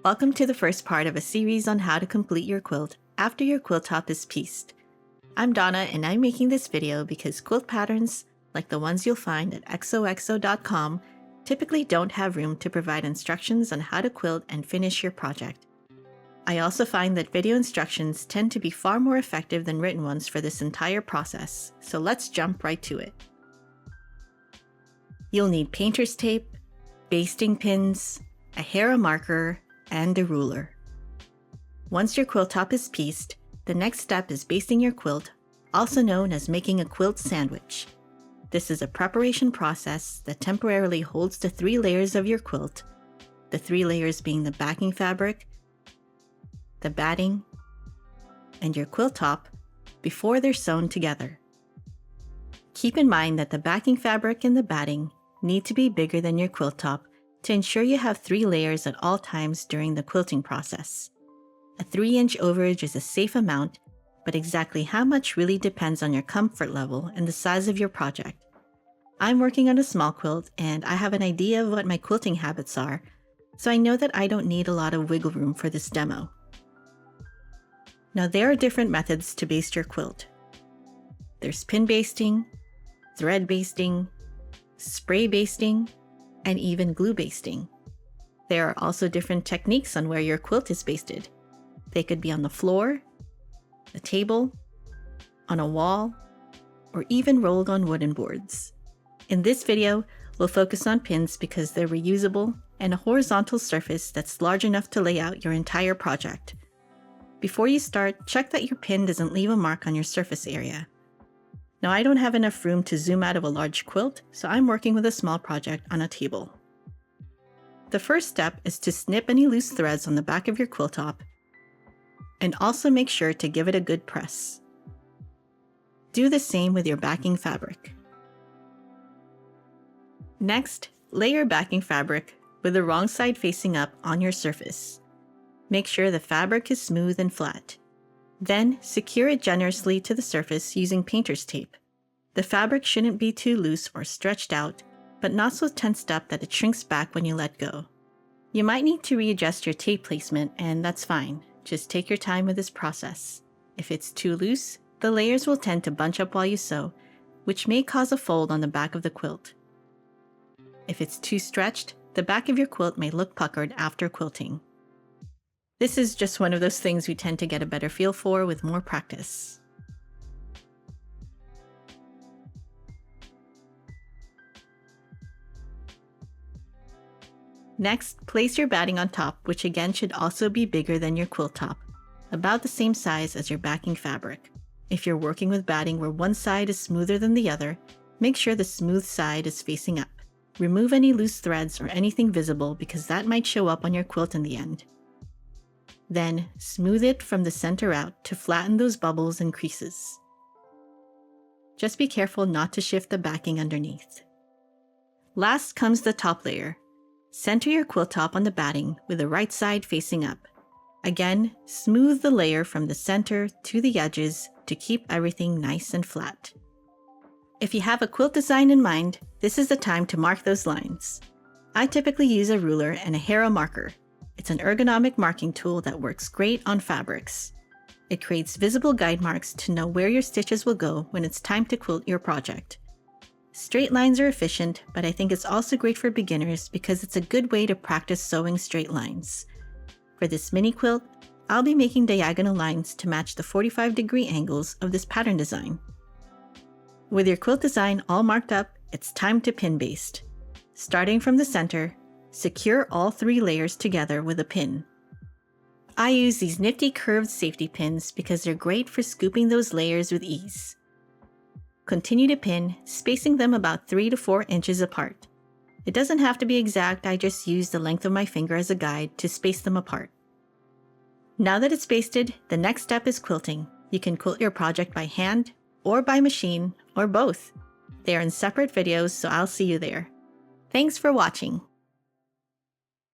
Welcome to the first part of a series on how to complete your quilt after your quilt top is pieced. I'm Donna and I'm making this video because quilt patterns, like the ones you'll find at xoxsew.com, typically don't have room to provide instructions on how to quilt and finish your project. I also find that video instructions tend to be far more effective than written ones for this entire process, so let's jump right to it. You'll need painter's tape, basting pins, a hair marker, and a ruler. Once your quilt top is pieced, the next step is basting your quilt, also known as making a quilt sandwich. This is a preparation process that temporarily holds the 3 layers of your quilt, the 3 layers being the backing fabric, the batting, and your quilt top before they're sewn together. Keep in mind that the backing fabric and the batting need to be bigger than your quilt top to ensure you have 3 layers at all times during the quilting process. A 3-inch overage is a safe amount, but exactly how much really depends on your comfort level and the size of your project. I'm working on a small quilt and I have an idea of what my quilting habits are, so I know that I don't need a lot of wiggle room for this demo. Now there are different methods to baste your quilt. There's pin basting, thread basting, spray basting, and even glue basting. There are also different techniques on where your quilt is basted. They could be on the floor, a table, on a wall, or even rolled on wooden boards. In this video, we'll focus on pins because they're reusable and a horizontal surface that's large enough to lay out your entire project. Before you start, check that your pin doesn't leave a mark on your surface area. Now I don't have enough room to zoom out of a large quilt, so I'm working with a small project on a table. The first step is to snip any loose threads on the back of your quilt top, and also make sure to give it a good press. Do the same with your backing fabric. Next, lay your backing fabric with the wrong side facing up on your surface. Make sure the fabric is smooth and flat. Then, secure it generously to the surface using painter's tape. The fabric shouldn't be too loose or stretched out, but not so tensed up that it shrinks back when you let go. You might need to readjust your tape placement, and that's fine. Just take your time with this process. If it's too loose, the layers will tend to bunch up while you sew, which may cause a fold on the back of the quilt. If it's too stretched, the back of your quilt may look puckered after quilting. This is just one of those things we tend to get a better feel for with more practice. Next, place your batting on top, which again should also be bigger than your quilt top, about the same size as your backing fabric. If you're working with batting where one side is smoother than the other, make sure the smooth side is facing up. Remove any loose threads or anything visible because that might show up on your quilt in the end. Then, smooth it from the center out to flatten those bubbles and creases. Just be careful not to shift the backing underneath. Last comes the top layer. Center your quilt top on the batting with the right side facing up. Again, smooth the layer from the center to the edges to keep everything nice and flat. If you have a quilt design in mind, this is the time to mark those lines. I typically use a ruler and a hair marker. It's an ergonomic marking tool that works great on fabrics. It creates visible guide marks to know where your stitches will go when it's time to quilt your project. Straight lines are efficient, but I think it's also great for beginners because it's a good way to practice sewing straight lines. For this mini quilt, I'll be making diagonal lines to match the 45-degree angles of this pattern design. With your quilt design all marked up, it's time to pin baste. Starting from the center, secure all 3 layers together with a pin. I use these nifty curved safety pins because they're great for scooping those layers with ease. Continue to pin, spacing them about 3 to 4 inches apart. It doesn't have to be exact, I just use the length of my finger as a guide to space them apart. Now that it's basted, the next step is quilting. You can quilt your project by hand, or by machine, or both. They are in separate videos, so I'll see you there. Thanks for watching.